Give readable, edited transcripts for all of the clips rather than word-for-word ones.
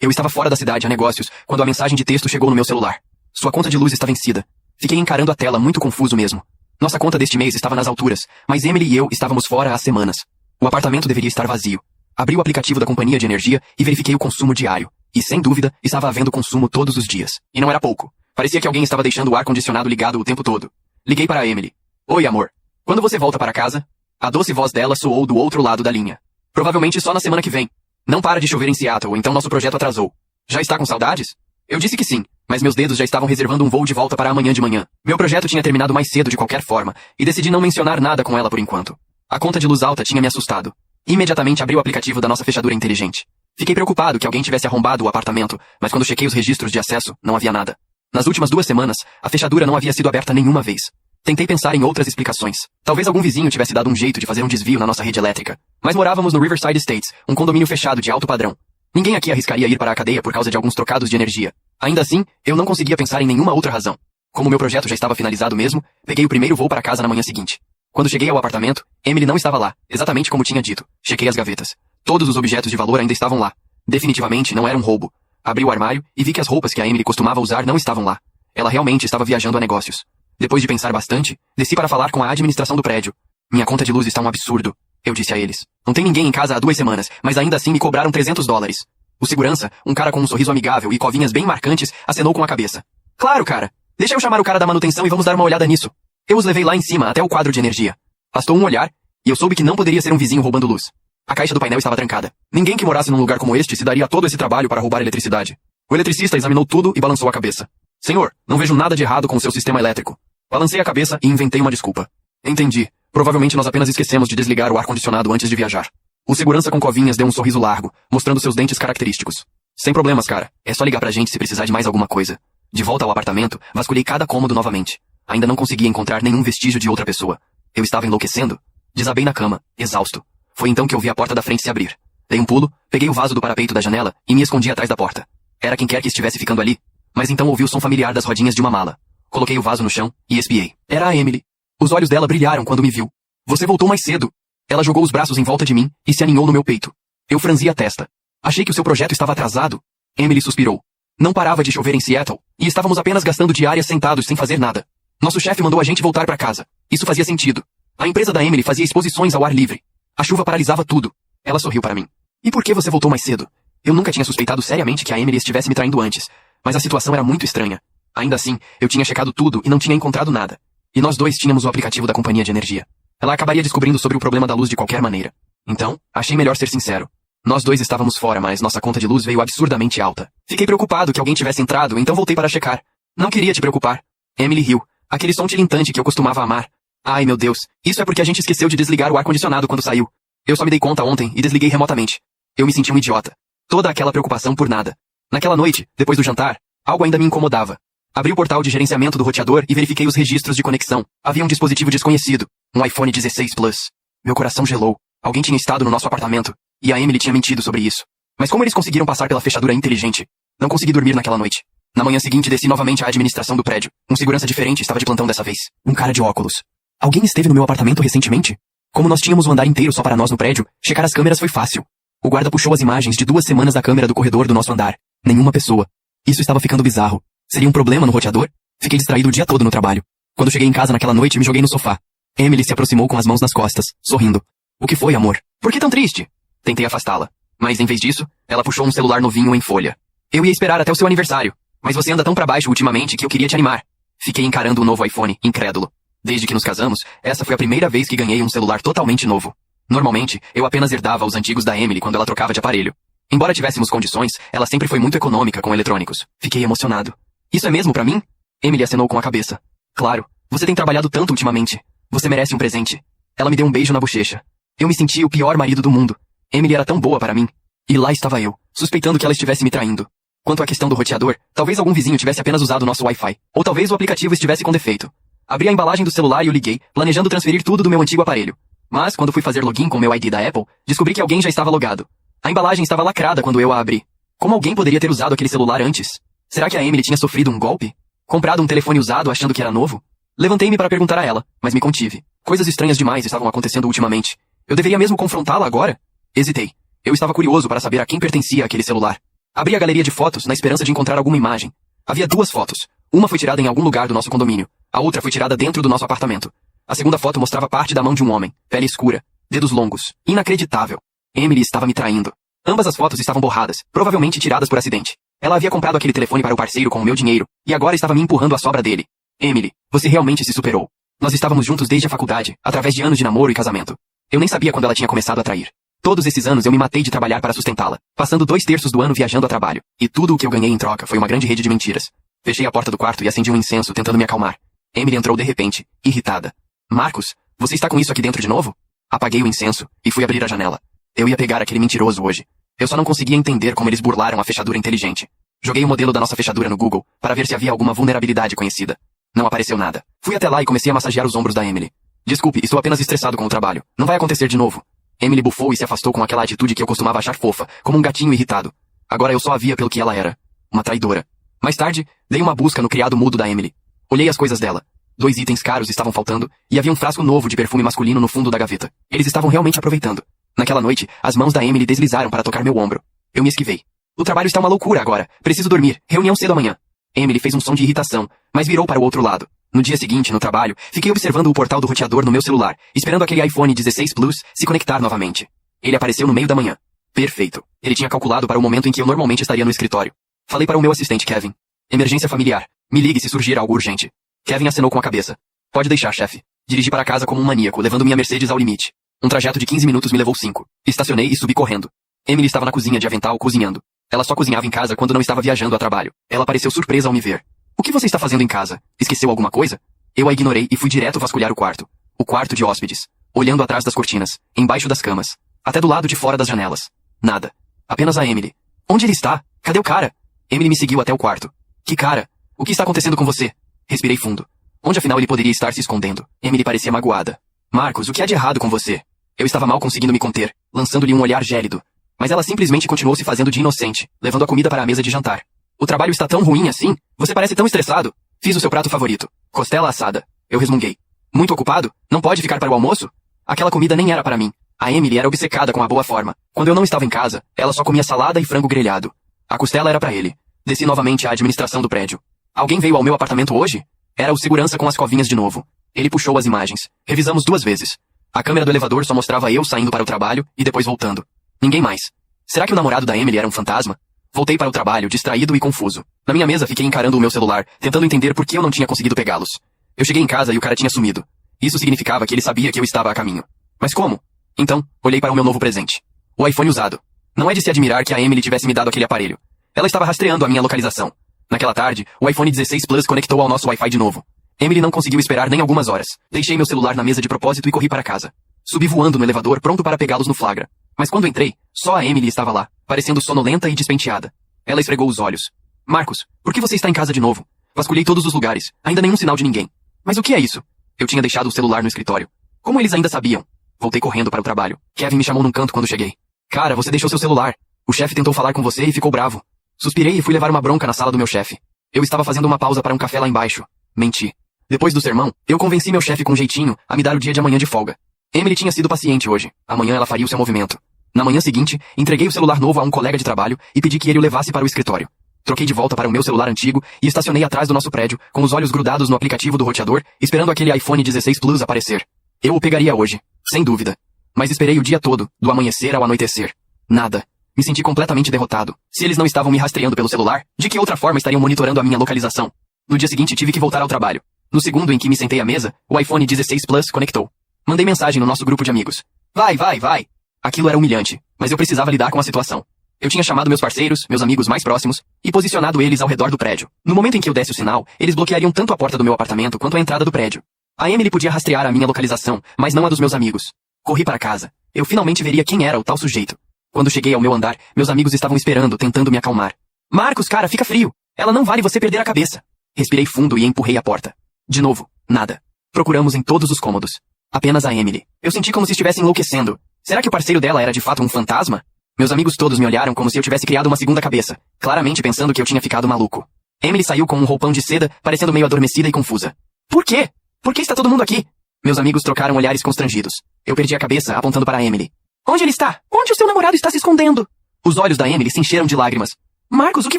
Eu estava fora da cidade a negócios quando a mensagem de texto chegou no meu celular. Sua conta de luz está vencida. Fiquei encarando a tela muito confuso mesmo. Nossa conta deste mês estava nas alturas, mas Emily e eu estávamos fora há semanas. O apartamento deveria estar vazio. Abri o aplicativo da companhia de energia e verifiquei o consumo diário. E sem dúvida, estava havendo consumo todos os dias. E não era pouco. Parecia que alguém estava deixando o ar-condicionado ligado o tempo todo. Liguei para a Emily. Oi, amor. Quando você volta para casa? A doce voz dela soou do outro lado da linha. Provavelmente só na semana que vem. Não para de chover em Seattle, então nosso projeto atrasou. Já está com saudades? Eu disse que sim, mas meus dedos já estavam reservando um voo de volta para amanhã de manhã. Meu projeto tinha terminado mais cedo de qualquer forma, e decidi não mencionar nada com ela por enquanto. A conta de luz alta tinha me assustado. Imediatamente abri o aplicativo da nossa fechadura inteligente. Fiquei preocupado que alguém tivesse arrombado o apartamento, mas quando chequei os registros de acesso, não havia nada. Nas últimas 2 semanas, a fechadura não havia sido aberta nenhuma vez. Tentei pensar em outras explicações. Talvez algum vizinho tivesse dado um jeito de fazer um desvio na nossa rede elétrica. Mas morávamos no Riverside Estates, um condomínio fechado de alto padrão. Ninguém aqui arriscaria ir para a cadeia por causa de alguns trocados de energia. Ainda assim, eu não conseguia pensar em nenhuma outra razão. Como meu projeto já estava finalizado mesmo, peguei o primeiro voo para casa na manhã seguinte. Quando cheguei ao apartamento, Emily não estava lá, exatamente como tinha dito. Chequei as gavetas. Todos os objetos de valor ainda estavam lá. Definitivamente não era um roubo. Abri o armário e vi que as roupas que a Emily costumava usar não estavam lá. Ela realmente estava viajando a negócios. Depois de pensar bastante, desci para falar com a administração do prédio. Minha conta de luz está um absurdo, eu disse a eles. Não tem ninguém em casa há 2 semanas, mas ainda assim me cobraram $300. O segurança, um cara com um sorriso amigável e covinhas bem marcantes, acenou com a cabeça. Claro, cara. Deixa eu chamar o cara da manutenção e vamos dar uma olhada nisso. Eu os levei lá em cima até o quadro de energia. Bastou um olhar, e eu soube que não poderia ser um vizinho roubando luz. A caixa do painel estava trancada. Ninguém que morasse num lugar como este se daria todo esse trabalho para roubar eletricidade. O eletricista examinou tudo e balançou a cabeça. Senhor, não vejo nada de errado com o seu sistema elétrico. Balancei a cabeça e inventei uma desculpa. Entendi. Provavelmente nós apenas esquecemos de desligar o ar-condicionado antes de viajar. O segurança com covinhas deu um sorriso largo, mostrando seus dentes característicos. Sem problemas, cara. É só ligar pra gente se precisar de mais alguma coisa. De volta ao apartamento, vasculhei cada cômodo novamente. Ainda não conseguia encontrar nenhum vestígio de outra pessoa. Eu estava enlouquecendo. Desabei na cama, exausto. Foi então que eu vi a porta da frente se abrir. Dei um pulo, peguei o vaso do parapeito da janela e me escondi atrás da porta. Era quem quer que estivesse ficando ali. Mas então ouvi o som familiar das rodinhas de uma mala. Coloquei o vaso no chão e espiei. Era a Emily. Os olhos dela brilharam quando me viu. Você voltou mais cedo. Ela jogou os braços em volta de mim e se aninhou no meu peito. Eu franzi a testa. Achei que o seu projeto estava atrasado. Emily suspirou. Não parava de chover em Seattle, e estávamos apenas gastando diárias sentados sem fazer nada. Nosso chefe mandou a gente voltar para casa. Isso fazia sentido. A empresa da Emily fazia exposições ao ar livre. A chuva paralisava tudo. Ela sorriu para mim. E por que você voltou mais cedo? Eu nunca tinha suspeitado seriamente que a Emily estivesse me traindo antes, mas a situação era muito estranha. Ainda assim, eu tinha checado tudo e não tinha encontrado nada. E nós dois tínhamos o aplicativo da companhia de energia. Ela acabaria descobrindo sobre o problema da luz de qualquer maneira. Então, achei melhor ser sincero. Nós dois estávamos fora, mas nossa conta de luz veio absurdamente alta. Fiquei preocupado que alguém tivesse entrado, então voltei para checar. Não queria te preocupar. Emily riu. Aquele som tilintante que eu costumava amar. Ai, meu Deus. Isso é porque a gente esqueceu de desligar o ar-condicionado quando saiu. Eu só me dei conta ontem e desliguei remotamente. Eu me senti um idiota. Toda aquela preocupação por nada. Naquela noite, depois do jantar, algo ainda me incomodava. Abri o portal de gerenciamento do roteador e verifiquei os registros de conexão. Havia um dispositivo desconhecido. Um iPhone 16 Plus. Meu coração gelou. Alguém tinha estado no nosso apartamento. E a Emily tinha mentido sobre isso. Mas como eles conseguiram passar pela fechadura inteligente? Não consegui dormir naquela noite. Na manhã seguinte desci novamente à administração do prédio. Um segurança diferente estava de plantão dessa vez. Um cara de óculos. Alguém esteve no meu apartamento recentemente? Como nós tínhamos um andar inteiro só para nós no prédio, checar as câmeras foi fácil. O guarda puxou as imagens de 2 semanas da câmera do corredor do nosso andar. Nenhuma pessoa. Isso estava ficando bizarro. Seria um problema no roteador? Fiquei distraído o dia todo no trabalho. Quando cheguei em casa naquela noite, me joguei no sofá. Emily se aproximou com as mãos nas costas, sorrindo. O que foi, amor? Por que tão triste? Tentei afastá-la. Mas em vez disso, ela puxou um celular novinho em folha. Eu ia esperar até o seu aniversário. Mas você anda tão pra baixo ultimamente que eu queria te animar. Fiquei encarando o novo iPhone, incrédulo. Desde que nos casamos, essa foi a primeira vez que ganhei um celular totalmente novo. Normalmente, eu apenas herdava os antigos da Emily quando ela trocava de aparelho. Embora tivéssemos condições, ela sempre foi muito econômica com eletrônicos. Fiquei emocionado. Isso é mesmo pra mim? Emily acenou com a cabeça. Claro, você tem trabalhado tanto ultimamente. Você merece um presente. Ela me deu um beijo na bochecha. Eu me senti o pior marido do mundo. Emily era tão boa para mim. E lá estava eu, suspeitando que ela estivesse me traindo. Quanto à questão do roteador, talvez algum vizinho tivesse apenas usado o nosso Wi-Fi. Ou talvez o aplicativo estivesse com defeito. Abri a embalagem do celular e o liguei, planejando transferir tudo do meu antigo aparelho. Mas, quando fui fazer login com meu ID da Apple, descobri que alguém já estava logado. A embalagem estava lacrada quando eu a abri. Como alguém poderia ter usado aquele celular antes? Será que a Emily tinha sofrido um golpe? Comprado um telefone usado achando que era novo? Levantei-me para perguntar a ela, mas me contive. Coisas estranhas demais estavam acontecendo ultimamente. Eu deveria mesmo confrontá-la agora? Hesitei. Eu estava curioso para saber a quem pertencia aquele celular. Abri a galeria de fotos na esperança de encontrar alguma imagem. Havia 2 fotos. Uma foi tirada em algum lugar do nosso condomínio. A outra foi tirada dentro do nosso apartamento. A segunda foto mostrava parte da mão de um homem, pele escura, dedos longos. Inacreditável. Emily estava me traindo. Ambas as fotos estavam borradas, provavelmente tiradas por acidente. Ela havia comprado aquele telefone para o parceiro com o meu dinheiro, e agora estava me empurrando a sobra dele. Emily, você realmente se superou. Nós estávamos juntos desde a faculdade, através de anos de namoro e casamento. Eu nem sabia quando ela tinha começado a trair. Todos esses anos eu me matei de trabalhar para sustentá-la, passando 2/3 do ano viajando a trabalho. E tudo o que eu ganhei em troca foi uma grande rede de mentiras. Fechei a porta do quarto e acendi um incenso, tentando me acalmar. Emily entrou de repente, irritada. Marcos, você está com isso aqui dentro de novo? Apaguei o incenso e fui abrir a janela. Eu ia pegar aquele mentiroso hoje. Eu só não conseguia entender como eles burlaram a fechadura inteligente. Joguei o modelo da nossa fechadura no Google para ver se havia alguma vulnerabilidade conhecida. Não apareceu nada. Fui até lá e comecei a massagear os ombros da Emily. Desculpe, estou apenas estressado com o trabalho. Não vai acontecer de novo. Emily bufou e se afastou com aquela atitude que eu costumava achar fofa, como um gatinho irritado. Agora eu só a via pelo que ela era. Uma traidora. Mais tarde, dei uma busca no criado mudo da Emily. Olhei as coisas dela. 2 itens caros estavam faltando, e havia um frasco novo de perfume masculino no fundo da gaveta. Eles estavam realmente aproveitando. Naquela noite, as mãos da Emily deslizaram para tocar meu ombro. Eu me esquivei. O trabalho está uma loucura agora. Preciso dormir. Reunião cedo amanhã. Emily fez um som de irritação, mas virou para o outro lado. No dia seguinte, no trabalho, fiquei observando o portal do roteador no meu celular, esperando aquele iPhone 16 Plus se conectar novamente. Ele apareceu no meio da manhã. Perfeito. Ele tinha calculado para o momento em que eu normalmente estaria no escritório. Falei para o meu assistente Kevin. Emergência familiar. Me ligue se surgir algo urgente. Kevin acenou com a cabeça. Pode deixar, chefe. Dirigi para casa como um maníaco, levando minha Mercedes ao limite. Um trajeto de 15 minutos me levou 5. Estacionei e subi correndo. Emily estava na cozinha de avental cozinhando. Ela só cozinhava em casa quando não estava viajando a trabalho. Ela pareceu surpresa ao me ver. O que você está fazendo em casa? Esqueceu alguma coisa? Eu a ignorei e fui direto vasculhar o quarto. O quarto de hóspedes. Olhando atrás das cortinas, embaixo das camas, até do lado de fora das janelas. Nada. Apenas a Emily. Onde ele está? Cadê o cara? Emily me seguiu até o quarto. Que cara? O que está acontecendo com você? Respirei fundo. Onde afinal ele poderia estar se escondendo? Emily parecia magoada. Marcos, o que há de errado com você? Eu estava mal conseguindo me conter, lançando-lhe um olhar gélido. Mas ela simplesmente continuou se fazendo de inocente, levando a comida para a mesa de jantar. O trabalho está tão ruim assim? Você parece tão estressado. Fiz o seu prato favorito. Costela assada. Eu resmunguei. Muito ocupado? Não pode ficar para o almoço? Aquela comida nem era para mim. A Emily era obcecada com a boa forma. Quando eu não estava em casa, ela só comia salada e frango grelhado. A costela era para ele. Desci novamente à administração do prédio. Alguém veio ao meu apartamento hoje? Era o segurança com as covinhas de novo. Ele puxou as imagens. Revisamos 2 vezes. A câmera do elevador só mostrava eu saindo para o trabalho e depois voltando. Ninguém mais. Será que o namorado da Emily era um fantasma? Voltei para o trabalho, distraído e confuso. Na minha mesa fiquei encarando o meu celular, tentando entender por que eu não tinha conseguido pegá-los. Eu cheguei em casa e o cara tinha sumido. Isso significava que ele sabia que eu estava a caminho. Mas como? Então, olhei para o meu novo presente. O iPhone usado. Não é de se admirar que a Emily tivesse me dado aquele aparelho. Ela estava rastreando a minha localização. Naquela tarde, o iPhone 16 Plus conectou ao nosso Wi-Fi de novo. Emily não conseguiu esperar nem algumas horas. Deixei meu celular na mesa de propósito e corri para casa. Subi voando no elevador, pronto para pegá-los no flagra. Mas quando entrei, só a Emily estava lá, parecendo sonolenta e despenteada. Ela esfregou os olhos. Marcos, por que você está em casa de novo? Vasculhei todos os lugares, ainda nenhum sinal de ninguém. Mas o que é isso? Eu tinha deixado o celular no escritório. Como eles ainda sabiam? Voltei correndo para o trabalho. Kevin me chamou num canto quando cheguei. Cara, você deixou seu celular. O chefe tentou falar com você e ficou bravo. Suspirei e fui levar uma bronca na sala do meu chefe. Eu estava fazendo uma pausa para um café lá embaixo. Menti. Depois do sermão, eu convenci meu chefe com jeitinho a me dar o dia de amanhã de folga. Emily tinha sido paciente hoje. Amanhã ela faria o seu movimento. Na manhã seguinte, entreguei o celular novo a um colega de trabalho e pedi que ele o levasse para o escritório. Troquei de volta para o meu celular antigo e estacionei atrás do nosso prédio, com os olhos grudados no aplicativo do roteador, esperando aquele iPhone 16 Plus aparecer. Eu o pegaria hoje, sem dúvida. Mas esperei o dia todo, do amanhecer ao anoitecer. Nada. Me senti completamente derrotado. Se eles não estavam me rastreando pelo celular, de que outra forma estariam monitorando a minha localização? No dia seguinte tive que voltar ao trabalho. No segundo em que me sentei à mesa, o iPhone 16 Plus conectou. Mandei mensagem no nosso grupo de amigos. Vai, vai, vai! Aquilo era humilhante, mas eu precisava lidar com a situação. Eu tinha chamado meus parceiros, meus amigos mais próximos, e posicionado eles ao redor do prédio. No momento em que eu desse o sinal, eles bloqueariam tanto a porta do meu apartamento quanto a entrada do prédio. A Emily podia rastrear a minha localização, mas não a dos meus amigos. Corri para casa. Eu finalmente veria quem era o tal sujeito. Quando cheguei ao meu andar, meus amigos estavam esperando, tentando me acalmar. Marcos, cara, fica frio. Ela não vale você perder a cabeça. Respirei fundo e empurrei a porta. De novo, nada. Procuramos em todos os cômodos. Apenas a Emily. Eu senti como se estivesse enlouquecendo. Será que o parceiro dela era de fato um fantasma? Meus amigos todos me olharam como se eu tivesse criado uma segunda cabeça, claramente pensando que eu tinha ficado maluco. Emily saiu com um roupão de seda, parecendo meio adormecida e confusa. Por quê? Por que está todo mundo aqui? Meus amigos trocaram olhares constrangidos. Eu perdi a cabeça, apontando para a Emily. Onde ele está? Onde o seu namorado está se escondendo? Os olhos da Emily se encheram de lágrimas. Marcos, o que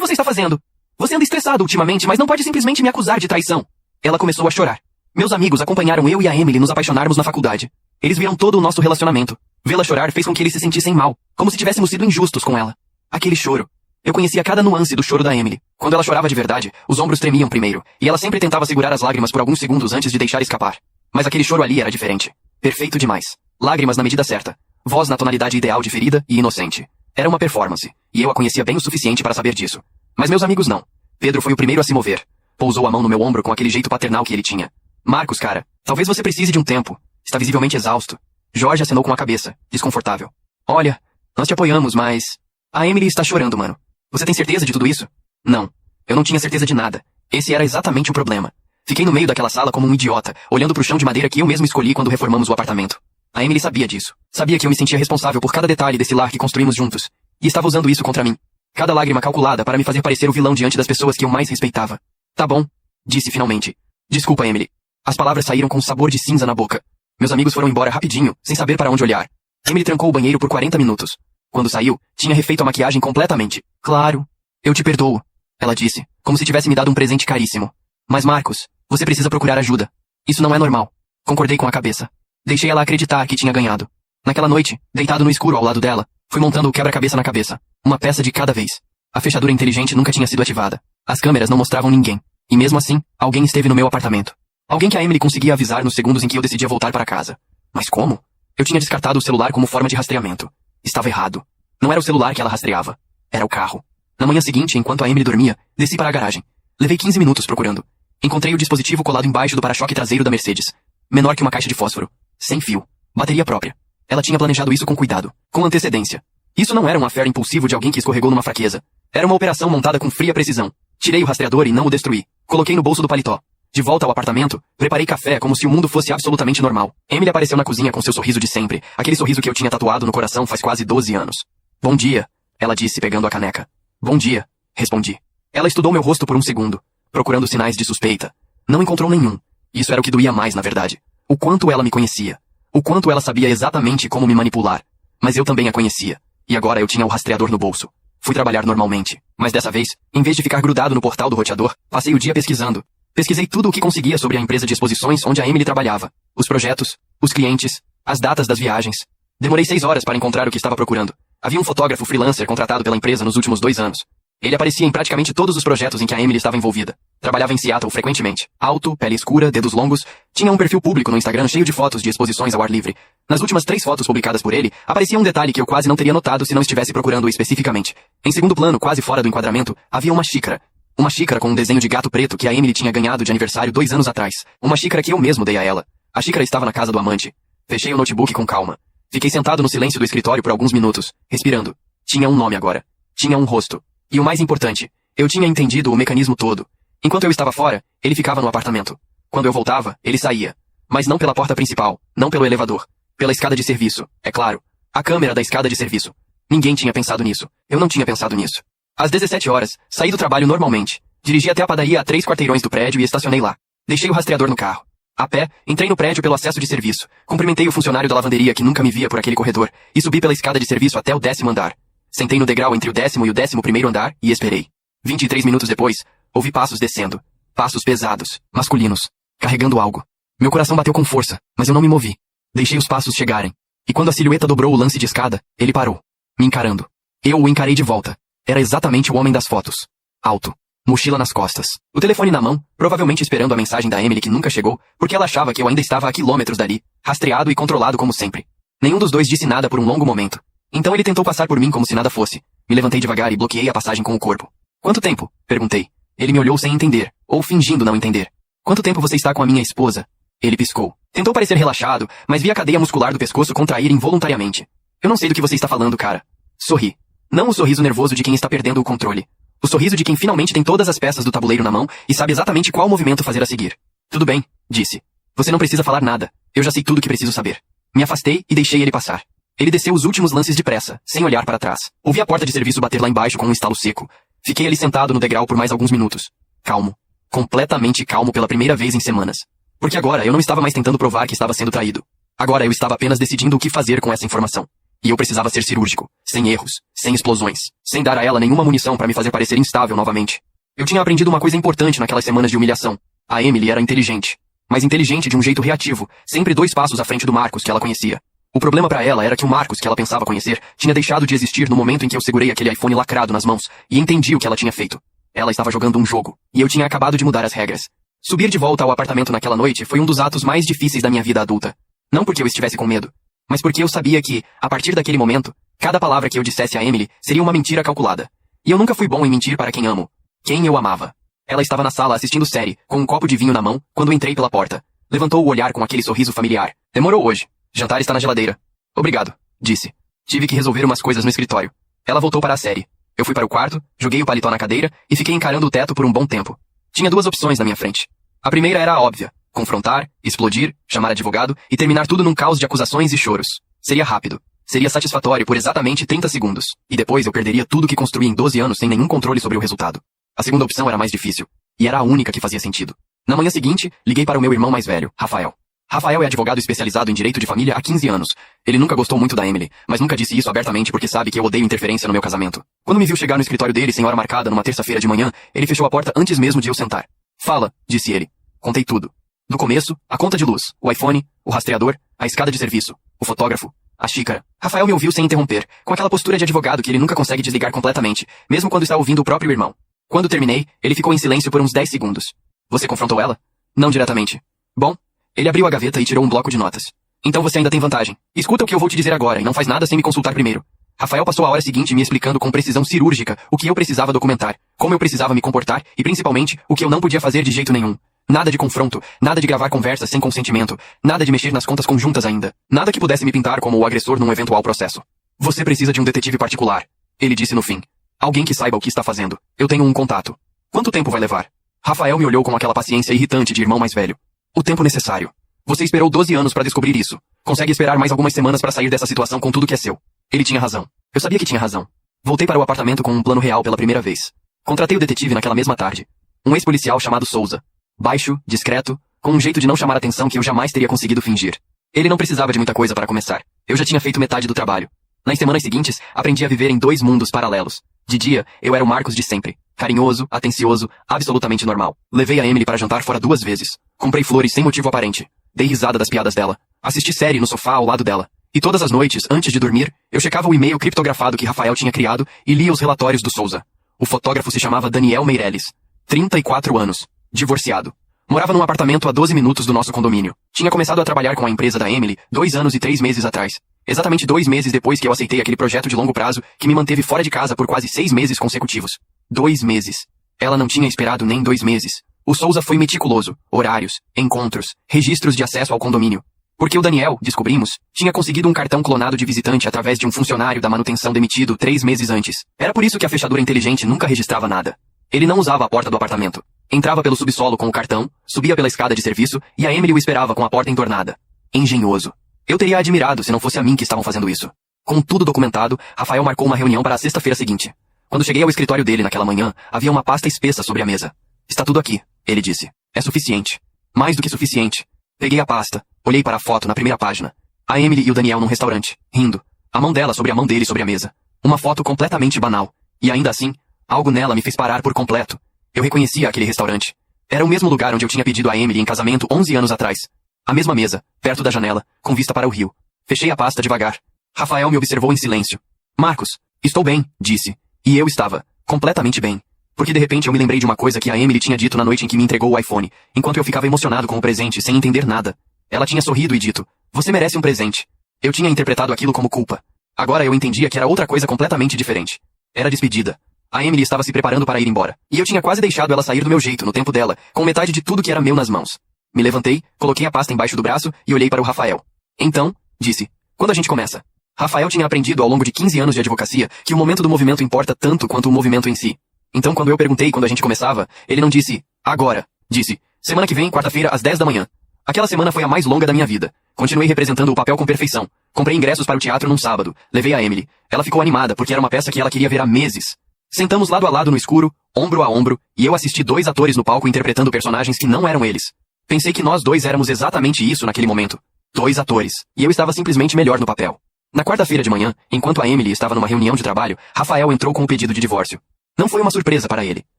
você está fazendo? Você anda estressado ultimamente, mas não pode simplesmente me acusar de traição. Ela começou a chorar. Meus amigos acompanharam eu e a Emily nos apaixonarmos na faculdade. Eles viram todo o nosso relacionamento. Vê-la chorar fez com que eles se sentissem mal, como se tivéssemos sido injustos com ela. Aquele choro. Eu conhecia cada nuance do choro da Emily. Quando ela chorava de verdade, os ombros tremiam primeiro, e ela sempre tentava segurar as lágrimas por alguns segundos antes de deixar escapar. Mas aquele choro ali era diferente. Perfeito demais. Lágrimas na medida certa. Voz na tonalidade ideal de ferida e inocente. Era uma performance, e eu a conhecia bem o suficiente para saber disso. Mas meus amigos não. Pedro foi o primeiro a se mover. Pousou a mão no meu ombro com aquele jeito paternal que ele tinha. Marcos, cara, talvez você precise de um tempo. Está visivelmente exausto. Jorge acenou com a cabeça, desconfortável. Olha, nós te apoiamos, mas... A Emily está chorando, mano. Você tem certeza de tudo isso? Não. Eu não tinha certeza de nada. Esse era exatamente o problema. Fiquei no meio daquela sala como um idiota, olhando pro chão de madeira que eu mesmo escolhi quando reformamos o apartamento. A Emily sabia disso. Sabia que eu me sentia responsável por cada detalhe desse lar que construímos juntos. E estava usando isso contra mim. Cada lágrima calculada para me fazer parecer o vilão diante das pessoas que eu mais respeitava. Tá bom, disse finalmente. Desculpa, Emily. As palavras saíram com um sabor de cinza na boca. Meus amigos foram embora rapidinho, sem saber para onde olhar. Emily trancou o banheiro por 40 minutos. Quando saiu, tinha refeito a maquiagem completamente. Claro. Eu te perdoo, ela disse, como se tivesse me dado um presente caríssimo. Mas Marcos, você precisa procurar ajuda. Isso não é normal. Concordei com a cabeça. Deixei ela acreditar que tinha ganhado. Naquela noite, deitado no escuro ao lado dela, fui montando o quebra-cabeça na cabeça. Uma peça de cada vez. A fechadura inteligente nunca tinha sido ativada. As câmeras não mostravam ninguém. E mesmo assim, alguém esteve no meu apartamento. Alguém que a Emily conseguia avisar nos segundos em que eu decidia voltar para casa. Mas como? Eu tinha descartado o celular como forma de rastreamento. Estava errado. Não era o celular que ela rastreava. Era o carro. Na manhã seguinte, enquanto a Emily dormia, desci para a garagem. Levei 15 minutos procurando. Encontrei o dispositivo colado embaixo do para-choque traseiro da Mercedes. Menor que uma caixa de fósforo. Sem fio. Bateria própria. Ela tinha planejado isso com cuidado. Com antecedência. Isso não era um affair impulsivo de alguém que escorregou numa fraqueza. Era uma operação montada com fria precisão. Tirei o rastreador e não o destruí. Coloquei no bolso do paletó. De volta ao apartamento, preparei café como se o mundo fosse absolutamente normal. Emily apareceu na cozinha com seu sorriso de sempre. Aquele sorriso que eu tinha tatuado no coração faz quase 12 anos. Bom dia, ela disse pegando a caneca. Bom dia, respondi. Ela estudou meu rosto por um segundo, procurando sinais de suspeita. Não encontrou nenhum. Isso era o que doía mais, na verdade. O quanto ela me conhecia. O quanto ela sabia exatamente como me manipular. Mas eu também a conhecia. E agora eu tinha o rastreador no bolso. Fui trabalhar normalmente. Mas dessa vez, em vez de ficar grudado no portal do roteador, passei o dia pesquisando. Pesquisei tudo o que conseguia sobre a empresa de exposições onde a Emily trabalhava. Os projetos, os clientes, as datas das viagens. Demorei 6 horas para encontrar o que estava procurando. Havia um fotógrafo freelancer contratado pela empresa nos últimos 2 anos. Ele aparecia em praticamente todos os projetos em que a Emily estava envolvida. Trabalhava em Seattle frequentemente. Alto, pele escura, dedos longos. Tinha um perfil público no Instagram cheio de fotos de exposições ao ar livre. Nas últimas 3 fotos publicadas por ele, aparecia um detalhe que eu quase não teria notado se não estivesse procurando especificamente. Em segundo plano, quase fora do enquadramento, havia uma xícara. Uma xícara com um desenho de gato preto que a Emily tinha ganhado de aniversário 2 anos atrás. Uma xícara que eu mesmo dei a ela. A xícara estava na casa do amante. Fechei o notebook com calma. Fiquei sentado no silêncio do escritório por alguns minutos, respirando. Tinha um nome agora. Tinha um rosto. E o mais importante, eu tinha entendido o mecanismo todo. Enquanto eu estava fora, ele ficava no apartamento. Quando eu voltava, ele saía. Mas não pela porta principal, não pelo elevador. Pela escada de serviço, é claro. A câmera da escada de serviço. Ninguém tinha pensado nisso. Eu não tinha pensado nisso. Às 17 horas, saí do trabalho normalmente. Dirigi até a padaria a 3 quarteirões do prédio e estacionei lá. Deixei o rastreador no carro. A pé, entrei no prédio pelo acesso de serviço. Cumprimentei o funcionário da lavanderia que nunca me via por aquele corredor e subi pela escada de serviço até o 10º andar. Sentei no degrau entre o 10º e o 11º andar e esperei. 23 minutos depois, ouvi passos descendo. Passos pesados, masculinos, carregando algo. Meu coração bateu com força, mas eu não me movi. Deixei os passos chegarem. E quando a silhueta dobrou o lance de escada, ele parou, me encarando. Eu o encarei de volta. Era exatamente o homem das fotos. Alto. Mochila nas costas. O telefone na mão, provavelmente esperando a mensagem da Emily que nunca chegou, porque ela achava que eu ainda estava a quilômetros dali, rastreado e controlado como sempre. Nenhum dos dois disse nada por um longo momento. Então ele tentou passar por mim como se nada fosse. Me levantei devagar e bloqueei a passagem com o corpo. Quanto tempo? Perguntei. Ele me olhou sem entender, ou fingindo não entender. Quanto tempo você está com a minha esposa? Ele piscou. Tentou parecer relaxado, mas vi a cadeia muscular do pescoço contrair involuntariamente. Eu não sei do que você está falando, cara. Sorri. Não o sorriso nervoso de quem está perdendo o controle. O sorriso de quem finalmente tem todas as peças do tabuleiro na mão e sabe exatamente qual movimento fazer a seguir. Tudo bem, disse. Você não precisa falar nada. Eu já sei tudo o que preciso saber. Me afastei e deixei ele passar. Ele desceu os últimos lances depressa, sem olhar para trás. Ouvi a porta de serviço bater lá embaixo com um estalo seco. Fiquei ali sentado no degrau por mais alguns minutos. Calmo. Completamente calmo pela primeira vez em semanas. Porque agora eu não estava mais tentando provar que estava sendo traído. Agora eu estava apenas decidindo o que fazer com essa informação. E eu precisava ser cirúrgico, sem erros, sem explosões, sem dar a ela nenhuma munição para me fazer parecer instável novamente. Eu tinha aprendido uma coisa importante naquelas semanas de humilhação. A Emily era inteligente. Mas inteligente de um jeito reativo, sempre 2 passos à frente do Marcus que ela conhecia. O problema para ela era que o Marcus que ela pensava conhecer tinha deixado de existir no momento em que eu segurei aquele iPhone lacrado nas mãos e entendi o que ela tinha feito. Ela estava jogando um jogo, e eu tinha acabado de mudar as regras. Subir de volta ao apartamento naquela noite foi um dos atos mais difíceis da minha vida adulta. Não porque eu estivesse com medo, mas porque eu sabia que, a partir daquele momento, cada palavra que eu dissesse a Emily seria uma mentira calculada. E eu nunca fui bom em mentir para quem amo. Quem eu amava. Ela estava na sala assistindo série, com um copo de vinho na mão, quando entrei pela porta. Levantou o olhar com aquele sorriso familiar. Demorou hoje. Jantar está na geladeira. Obrigado, disse. Tive que resolver umas coisas no escritório. Ela voltou para a série. Eu fui para o quarto, joguei o paletó na cadeira e fiquei encarando o teto por um bom tempo. Tinha 2 opções na minha frente. A primeira era a óbvia. Confrontar, explodir, chamar advogado e terminar tudo num caos de acusações e choros. Seria rápido. Seria satisfatório por exatamente 30 segundos. E depois eu perderia tudo que construí em 12 anos sem nenhum controle sobre o resultado. A segunda opção era mais difícil. E era a única que fazia sentido. Na manhã seguinte, liguei para o meu irmão mais velho, Rafael. Rafael é advogado especializado em direito de família há 15 anos. Ele nunca gostou muito da Emily, mas nunca disse isso abertamente porque sabe que eu odeio interferência no meu casamento. Quando me viu chegar no escritório dele sem hora marcada numa terça-feira de manhã, ele fechou a porta antes mesmo de eu sentar. Fala, disse ele. Contei tudo. Do começo, a conta de luz, o iPhone, o rastreador, a escada de serviço, o fotógrafo, a xícara. Rafael me ouviu sem interromper, com aquela postura de advogado que ele nunca consegue desligar completamente, mesmo quando está ouvindo o próprio irmão. Quando terminei, ele ficou em silêncio por uns 10 segundos. Você confrontou ela? Não diretamente. Bom, ele abriu a gaveta e tirou um bloco de notas. Então você ainda tem vantagem. Escuta o que eu vou te dizer agora e não faz nada sem me consultar primeiro. Rafael passou a hora seguinte me explicando com precisão cirúrgica o que eu precisava documentar, como eu precisava me comportar e principalmente o que eu não podia fazer de jeito nenhum. Nada de confronto, nada de gravar conversas sem consentimento, nada de mexer nas contas conjuntas ainda, nada que pudesse me pintar como o agressor num eventual processo. Você precisa de um detetive particular, ele disse no fim. Alguém que saiba o que está fazendo. Eu tenho um contato. Quanto tempo vai levar? Rafael me olhou com aquela paciência irritante de irmão mais velho. O tempo necessário. Você esperou 12 anos para descobrir isso. Consegue esperar mais algumas semanas para sair dessa situação com tudo que é seu. Ele tinha razão. Eu sabia que tinha razão. Voltei para o apartamento com um plano real pela primeira vez. Contratei o detetive naquela mesma tarde. Um ex-policial chamado Souza. Baixo, discreto, com um jeito de não chamar atenção que eu jamais teria conseguido fingir. Ele não precisava de muita coisa para começar. Eu já tinha feito metade do trabalho. Nas semanas seguintes, aprendi a viver em 2 mundos paralelos. De dia, eu era o Marcos de sempre. Carinhoso, atencioso, absolutamente normal. Levei a Emily para jantar fora 2 vezes. Comprei flores sem motivo aparente. Dei risada das piadas dela. Assisti série no sofá ao lado dela. E todas as noites, antes de dormir, eu checava o e-mail criptografado que Rafael tinha criado e lia os relatórios do Souza. O fotógrafo se chamava Daniel Meirelles. 34 anos. Divorciado. Morava num apartamento a 12 minutos do nosso condomínio. Tinha começado a trabalhar com a empresa da Emily 2 anos e 3 meses atrás. Exatamente 2 meses depois que eu aceitei aquele projeto de longo prazo que me manteve fora de casa por quase 6 meses consecutivos. 2 meses. Ela não tinha esperado nem 2 meses. O Souza foi meticuloso. Horários, encontros, registros de acesso ao condomínio. Porque o Daniel, descobrimos, tinha conseguido um cartão clonado de visitante através de um funcionário da manutenção demitido 3 meses antes. Era por isso que a fechadura inteligente nunca registrava nada. Ele não usava a porta do apartamento. Entrava pelo subsolo com o cartão, subia pela escada de serviço e a Emily o esperava com a porta entornada. Engenhoso. Eu teria admirado se não fosse a mim que estavam fazendo isso. Com tudo documentado, Rafael marcou uma reunião para a sexta-feira seguinte. Quando cheguei ao escritório dele naquela manhã, havia uma pasta espessa sobre a mesa. Está tudo aqui, ele disse. É suficiente. Mais do que suficiente. Peguei a pasta, olhei para a foto na primeira página. A Emily e o Daniel num restaurante, rindo. A mão dela sobre a mão dele sobre a mesa. Uma foto completamente banal. E ainda assim, algo nela me fez parar por completo. Eu reconhecia aquele restaurante. Era o mesmo lugar onde eu tinha pedido a Emily em casamento 11 anos atrás. A mesma mesa, perto da janela, com vista para o rio. Fechei a pasta devagar. Rafael me observou em silêncio. Marcos, estou bem, disse. E eu estava, completamente bem. Porque de repente eu me lembrei de uma coisa que a Emily tinha dito na noite em que me entregou o iPhone, enquanto eu ficava emocionado com o presente, sem entender nada. Ela tinha sorrido e dito, você merece um presente. Eu tinha interpretado aquilo como culpa. Agora eu entendia que era outra coisa completamente diferente. Era despedida. A Emily estava se preparando para ir embora. E eu tinha quase deixado ela sair do meu jeito, no tempo dela, com metade de tudo que era meu nas mãos. Me levantei, coloquei a pasta embaixo do braço e olhei para o Rafael. Então, disse, quando a gente começa? Rafael tinha aprendido ao longo de 15 anos de advocacia que o momento do movimento importa tanto quanto o movimento em si. Então quando eu perguntei quando a gente começava, ele não disse, agora. Disse, semana que vem, quarta-feira, às 10 da manhã. Aquela semana foi a mais longa da minha vida. Continuei representando o papel com perfeição. Comprei ingressos para o teatro num sábado. Levei a Emily. Ela ficou animada porque era uma peça que ela queria ver há meses. Sentamos lado a lado no escuro, ombro a ombro, e eu assisti 2 atores no palco interpretando personagens que não eram eles. Pensei que nós 2 éramos exatamente isso naquele momento. 2 atores. E eu estava simplesmente melhor no papel. Na quarta-feira de manhã, enquanto a Emily estava numa reunião de trabalho, Rafael entrou com o pedido de divórcio. Não foi uma surpresa para ele.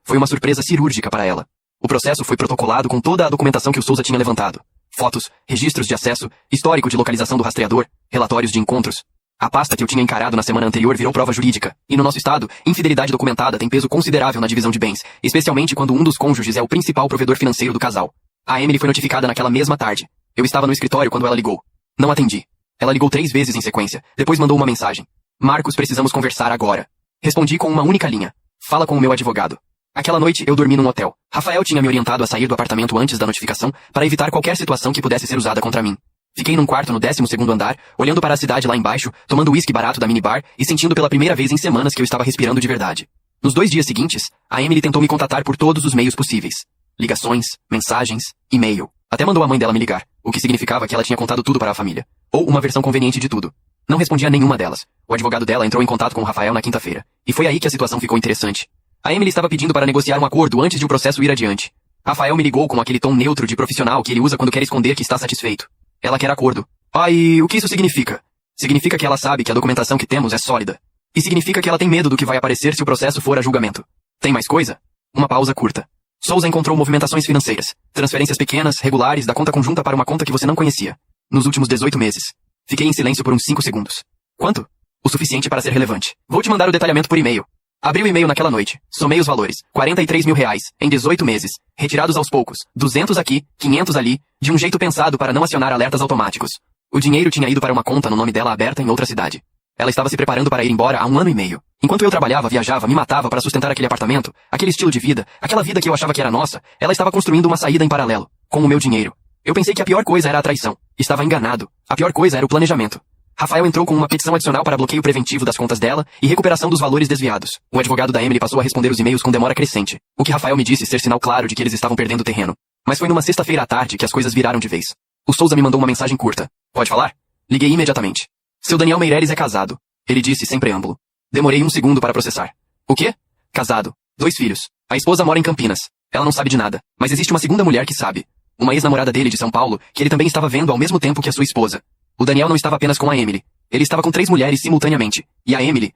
Foi uma surpresa cirúrgica para ela. O processo foi protocolado com toda a documentação que o Souza tinha levantado. Fotos, registros de acesso, histórico de localização do rastreador, relatórios de encontros. A pasta que eu tinha encarado na semana anterior virou prova jurídica. E no nosso estado, infidelidade documentada tem peso considerável na divisão de bens, especialmente quando um dos cônjuges é o principal provedor financeiro do casal. A Emily foi notificada naquela mesma tarde. Eu estava no escritório quando ela ligou. Não atendi. Ela ligou 3 vezes em sequência, depois mandou uma mensagem. Marcos, precisamos conversar agora. Respondi com uma única linha. Fala com o meu advogado. Aquela noite eu dormi num hotel. Rafael tinha me orientado a sair do apartamento antes da notificação para evitar qualquer situação que pudesse ser usada contra mim. Fiquei num quarto no 12º andar, olhando para a cidade lá embaixo, tomando uísque barato da minibar e sentindo pela primeira vez em semanas que eu estava respirando de verdade. Nos 2 dias seguintes, a Emily tentou me contatar por todos os meios possíveis. Ligações, mensagens, e-mail. Até mandou a mãe dela me ligar, o que significava que ela tinha contado tudo para a família. Ou uma versão conveniente de tudo. Não respondi a nenhuma delas. O advogado dela entrou em contato com o Rafael na quinta-feira. E foi aí que a situação ficou interessante. A Emily estava pedindo para negociar um acordo antes de o processo ir adiante. Rafael me ligou com aquele tom neutro de profissional que ele usa quando quer esconder que está satisfeito. Ela quer acordo. E o que isso significa? Significa que ela sabe que a documentação que temos é sólida. E significa que ela tem medo do que vai aparecer se o processo for a julgamento. Tem mais coisa? Uma pausa curta. Souza encontrou movimentações financeiras. Transferências pequenas, regulares, da conta conjunta para uma conta que você não conhecia. Nos últimos 18 meses. Fiquei em silêncio por uns 5 segundos. Quanto? O suficiente para ser relevante. Vou te mandar o detalhamento por e-mail. Abri o e-mail naquela noite. Somei os valores. 43 mil reais, em 18 meses. Retirados aos poucos. 200 aqui, 500 ali, de um jeito pensado para não acionar alertas automáticos. O dinheiro tinha ido para uma conta no nome dela aberta em outra cidade. Ela estava se preparando para ir embora há 1 ano e meio. Enquanto eu trabalhava, viajava, me matava para sustentar aquele apartamento, aquele estilo de vida, aquela vida que eu achava que era nossa, ela estava construindo uma saída em paralelo, com o meu dinheiro. Eu pensei que a pior coisa era a traição. Estava enganado. A pior coisa era o planejamento. Rafael entrou com uma petição adicional para bloqueio preventivo das contas dela e recuperação dos valores desviados. O advogado da Emily passou a responder os e-mails com demora crescente, o que Rafael me disse ser sinal claro de que eles estavam perdendo terreno. Mas foi numa sexta-feira à tarde que as coisas viraram de vez. O Souza me mandou uma mensagem curta. Pode falar? Liguei imediatamente. Seu Daniel Meireles é casado. Ele disse sem preâmbulo. Demorei 1 segundo para processar. O quê? Casado. 2 filhos. A esposa mora em Campinas. Ela não sabe de nada. Mas existe uma segunda mulher que sabe. Uma ex-namorada dele de São Paulo, que ele também estava vendo ao mesmo tempo que a sua esposa. O Daniel não estava apenas com a Emily. Ele estava com 3 mulheres simultaneamente. E a Emily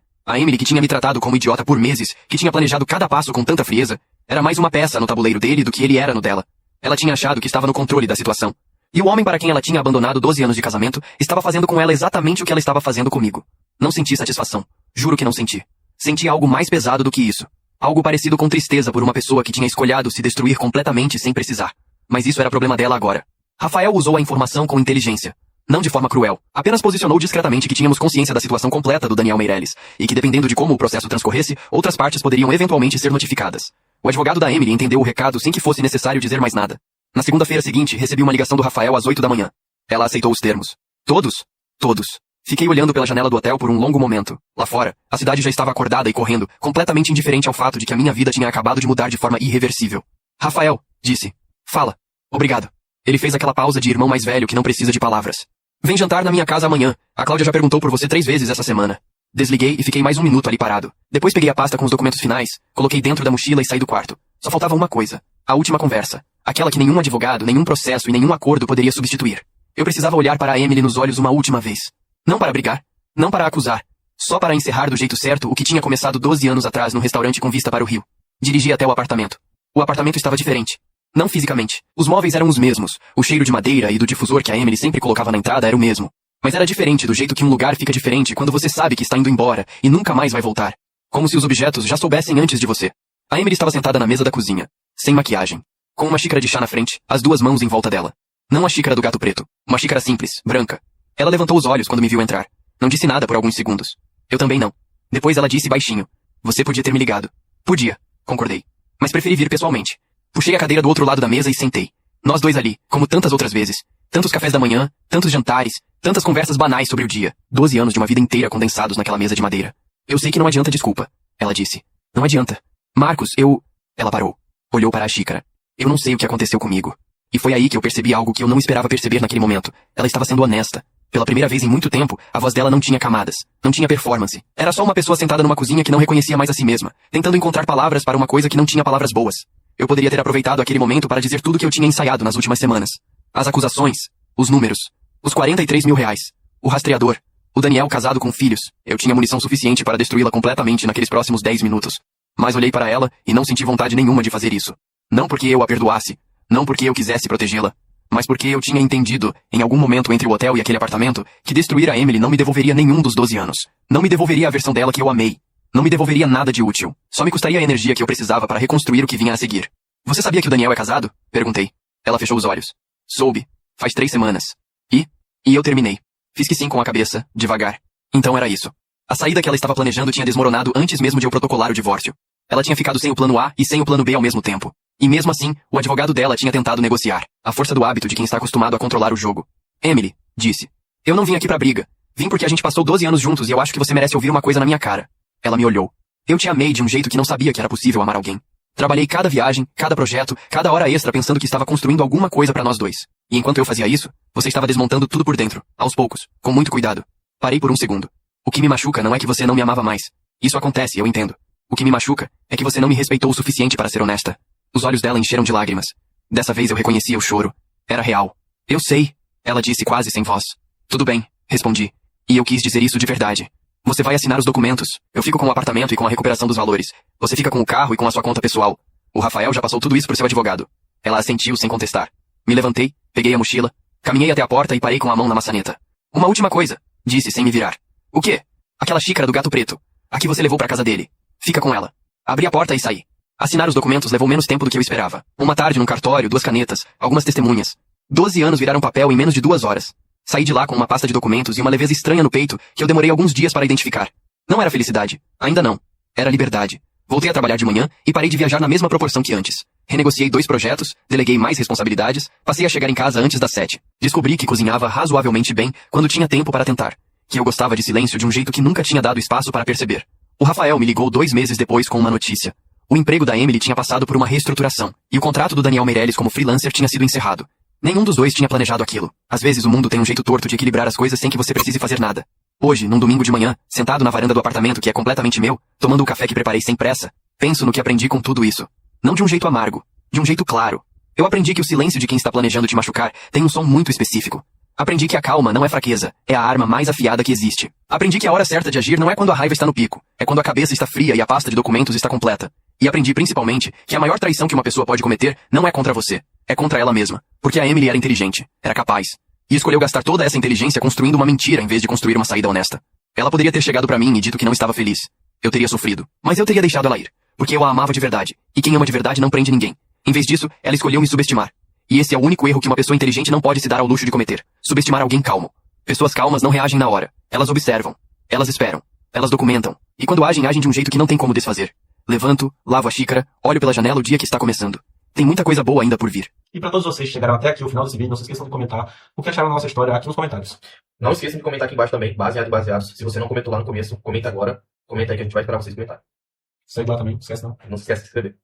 que tinha me tratado como idiota por meses, que tinha planejado cada passo com tanta frieza, era mais uma peça no tabuleiro dele do que ele era no dela. Ela tinha achado que estava no controle da situação. E o homem para quem ela tinha abandonado 12 anos de casamento estava fazendo com ela exatamente o que ela estava fazendo comigo. Não senti satisfação. Juro que não senti. Senti algo mais pesado do que isso. Algo parecido com tristeza por uma pessoa que tinha escolhado se destruir completamente sem precisar. Mas isso era problema dela agora. Rafael usou a informação com inteligência. Não de forma cruel. Apenas posicionou discretamente que tínhamos consciência da situação completa do Daniel Meireles, e que dependendo de como o processo transcorresse, outras partes poderiam eventualmente ser notificadas. O advogado da Emily entendeu o recado sem que fosse necessário dizer mais nada. Na segunda-feira seguinte, recebi uma ligação do Rafael às 8 da manhã. Ela aceitou os termos. Todos? Todos. Fiquei olhando pela janela do hotel por um longo momento. Lá fora, a cidade já estava acordada e correndo, completamente indiferente ao fato de que a minha vida tinha acabado de mudar de forma irreversível. Rafael, disse. Fala. Obrigado. Ele fez aquela pausa de irmão mais velho que não precisa de palavras. Vem jantar na minha casa amanhã. A Cláudia já perguntou por você 3 vezes essa semana. Desliguei e fiquei mais 1 minuto ali parado. Depois peguei a pasta com os documentos finais, coloquei dentro da mochila e saí do quarto. Só faltava uma coisa. A última conversa. Aquela que nenhum advogado, nenhum processo e nenhum acordo poderia substituir. Eu precisava olhar para a Emily nos olhos uma última vez. Não para brigar. Não para acusar. Só para encerrar do jeito certo o que tinha começado 12 anos atrás num restaurante com vista para o rio. Dirigi até o apartamento. O apartamento estava diferente. Não fisicamente. Os móveis eram os mesmos. O cheiro de madeira e do difusor que a Emily sempre colocava na entrada era o mesmo. Mas era diferente do jeito que um lugar fica diferente quando você sabe que está indo embora e nunca mais vai voltar. Como se os objetos já soubessem antes de você. A Emily estava sentada na mesa da cozinha. Sem maquiagem. Com uma xícara de chá na frente, as 2 mãos em volta dela. Não a xícara do gato preto. Uma xícara simples, branca. Ela levantou os olhos quando me viu entrar. Não disse nada por alguns segundos. Eu também não. Depois ela disse baixinho. Você podia ter me ligado. Podia, concordei. Mas preferi vir pessoalmente. Puxei a cadeira do outro lado da mesa e sentei. Nós 2 ali, como tantas outras vezes. Tantos cafés da manhã, tantos jantares, tantas conversas banais sobre o dia. 12 anos de uma vida inteira condensados naquela mesa de madeira. Eu sei que não adianta desculpa, ela disse. Não adianta. Marcos, eu... Ela parou. Olhou para a xícara. Eu não sei o que aconteceu comigo. E foi aí que eu percebi algo que eu não esperava perceber naquele momento. Ela estava sendo honesta. Pela primeira vez em muito tempo, a voz dela não tinha camadas. Não tinha performance. Era só uma pessoa sentada numa cozinha que não reconhecia mais a si mesma, tentando encontrar palavras para uma coisa que não tinha palavras boas. Eu poderia ter aproveitado aquele momento para dizer tudo que eu tinha ensaiado nas últimas semanas. As acusações, os números, os 43 mil reais, o rastreador, O Daniel casado com filhos. Eu tinha munição suficiente para destruí-la completamente naqueles próximos 10 minutos. Mas olhei para ela e não senti vontade nenhuma de fazer isso. Não porque eu a perdoasse, não porque eu quisesse protegê-la, mas porque eu tinha entendido, em algum momento entre o hotel e aquele apartamento, que destruir a Emily não me devolveria nenhum dos 12 anos. Não me devolveria a versão dela que eu amei. Não me devolveria nada de útil. Só me custaria a energia que eu precisava para reconstruir o que vinha a seguir. Você sabia que o Daniel é casado? Perguntei. Ela fechou os olhos. Soube. Faz 3 semanas. E eu terminei. Fiz que sim com a cabeça, devagar. Então era isso. A saída que ela estava planejando tinha desmoronado antes mesmo de eu protocolar o divórcio. Ela tinha ficado sem o plano A e sem o plano B ao mesmo tempo. E mesmo assim, o advogado dela tinha tentado negociar. A força do hábito de quem está acostumado a controlar o jogo. Emily, disse. Eu não vim aqui pra briga. Vim porque a gente passou 12 anos juntos e eu acho que você merece ouvir uma coisa na minha cara. Ela me olhou. Eu te amei de um jeito que não sabia que era possível amar alguém. Trabalhei cada viagem, cada projeto, cada hora extra pensando que estava construindo alguma coisa pra nós dois. E enquanto eu fazia isso, você estava desmontando tudo por dentro, aos poucos, com muito cuidado. Parei por um segundo. O que me machuca não é que você não me amava mais. Isso acontece, eu entendo. O que me machuca é que você não me respeitou o suficiente para ser honesta. Os olhos dela encheram de lágrimas. Dessa vez eu reconhecia o choro. Era real. Eu sei, ela disse quase sem voz. Tudo bem, respondi. E eu quis dizer isso de verdade. Você vai assinar os documentos. Eu fico com o apartamento e com a recuperação dos valores. Você fica com o carro e com a sua conta pessoal. O Rafael já passou tudo isso pro seu advogado. Ela assentiu sem contestar. Me levantei, peguei a mochila, caminhei até a porta e parei com a mão na maçaneta. Uma última coisa, disse sem me virar. O quê? Aquela xícara do gato preto. A que você levou pra casa dele. Fica com ela. Abri a porta e saí. Assinar os documentos levou menos tempo do que eu esperava. Uma tarde num cartório, 2 canetas, algumas testemunhas. 12 anos viraram papel em menos de 2 horas. Saí de lá com uma pasta de documentos e uma leveza estranha no peito que eu demorei alguns dias para identificar. Não era felicidade. Ainda não. Era liberdade. Voltei a trabalhar de manhã e parei de viajar na mesma proporção que antes. Renegociei 2 projetos, deleguei mais responsabilidades, passei a chegar em casa antes das 7. Descobri que cozinhava razoavelmente bem quando tinha tempo para tentar. Que eu gostava de silêncio de um jeito que nunca tinha dado espaço para perceber. O Rafael me ligou 2 meses depois com uma notícia. O emprego da Emily tinha passado por uma reestruturação, e o contrato do Daniel Meirelles como freelancer tinha sido encerrado. Nenhum dos dois tinha planejado aquilo. Às vezes o mundo tem um jeito torto de equilibrar as coisas sem que você precise fazer nada. Hoje, num domingo de manhã, sentado na varanda do apartamento que é completamente meu, tomando o café que preparei sem pressa, penso no que aprendi com tudo isso. Não de um jeito amargo, de um jeito claro. Eu aprendi que o silêncio de quem está planejando te machucar tem um som muito específico. Aprendi que a calma não é fraqueza, é a arma mais afiada que existe. Aprendi que a hora certa de agir não é quando a raiva está no pico, é quando a cabeça está fria e a pasta de documentos está completa. E aprendi principalmente que a maior traição que uma pessoa pode cometer não é contra você, é contra ela mesma. Porque a Emily era inteligente, era capaz. E escolheu gastar toda essa inteligência construindo uma mentira em vez de construir uma saída honesta. Ela poderia ter chegado pra mim e dito que não estava feliz. Eu teria sofrido. Mas eu teria deixado ela ir. Porque eu a amava de verdade. E quem ama de verdade não prende ninguém. Em vez disso, ela escolheu me subestimar. E esse é o único erro que uma pessoa inteligente não pode se dar ao luxo de cometer. Subestimar alguém calmo. Pessoas calmas não reagem na hora. Elas observam. Elas esperam. Elas documentam. E quando agem, agem de um jeito que não tem como desfazer. Levanto, lavo a xícara, olho pela janela o dia que está começando. Tem muita coisa boa ainda por vir. E para todos vocês que chegaram até aqui o final desse vídeo, não se esqueçam de comentar o que acharam da nossa história aqui nos comentários. Não esqueçam de comentar aqui embaixo também, baseado e baseados. Se você não comentou lá no começo, comenta agora. Comenta aí que a gente vai esperar vocês comentar. Segue lá também, não esquece não. Não se esqueça de se inscrever.